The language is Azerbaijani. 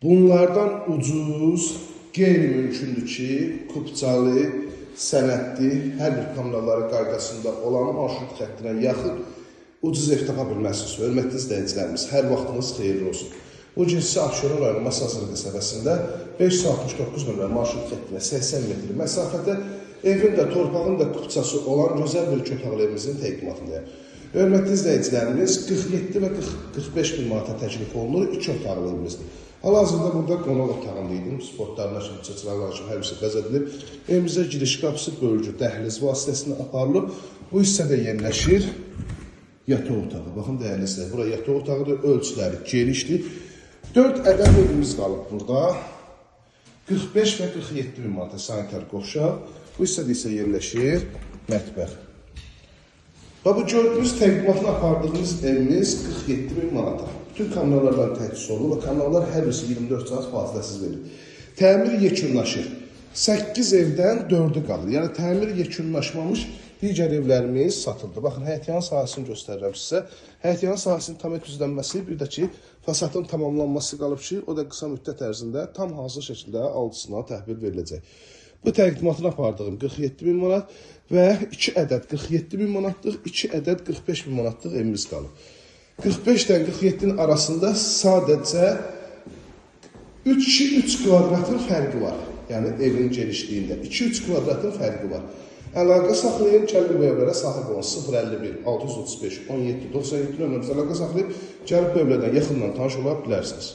Bunlardan ucuz, qeyri-mümkündür ki, Kupçalı, sənədli, hər bir kameraları qaydasında olan marşrut xəttinə yaxın ucuz ev tapa bilməzsiniz. Hörmətli izləyicilərimiz, hər vaxtınız xeyirli olsun. Bu gün sizə Abşeron rayonu Masazır qəsəbəsində 569 nömrə marşrut xəttinə 80 metr məsafədə evin də, torpağın da Kupçası olan gözəl bir kötaqlı evimizin təqdimatındayım. Hörmətli izləyicilərimiz, 47 və 45 bin manata təklif olunur, 2 otaqlı evimizdir. Hal-hazırda burada qonaq otağındaydım, sportlarına kimi, çaçılarına kimi hər birisi bəzədilib. Evimizə giriş qapısı bölgü, dəhliz vasitəsində aparılıb. Bu hissədə yerləşir yataq otağı. Baxın, dəyərli izləyicilər, bura yataq otağıdır, ölçüləri genişdir. 4 ədəd evimiz qalıb burada. 45 və 47 bin manata sanitar qovşaq. Bu hissədə isə yerləşir mətbəx. Bu gördüyünüz təqdimatını apardığımız evimiz 47 bin manata. Bütün kameralardan təchiz olunur və kameralar hər birisi 24 saat fasiləsiz verilir. Təmir yekunlaşır. 8 evdən 4'ü qalır. Yəni təmir yekunlaşmamış digər evlərimiz satıldı. Baxın, həyətyan sahəsini göstərirəm sizə. Həyətyan sahəsinin tam düzlənməsi, bir də ki, fasadın tamamlanması qalıb ki, o da qısa müddət ərzində tam hazır şəkildə alıcısına təhvil veriləcək. Bu təqdimatını apardığım 47 bin manat və 2 ədəd 47 bin manatlıq, 2 ədəd 45 bin manatlıq evimiz qalıb. 45-dən 47-nin arasında sadəcə 3 kvadratın fərqi var. Yəni evin genişliyində 2-3 kvadratın fərqi var. Əlaqə saxlayın, gəlin bu evlərə sahib olun. 051 635 17 97 nömrəmizə əlaqə saxlayıb, gəlib bu evlərdən yaxından tanış ola bilərsiniz.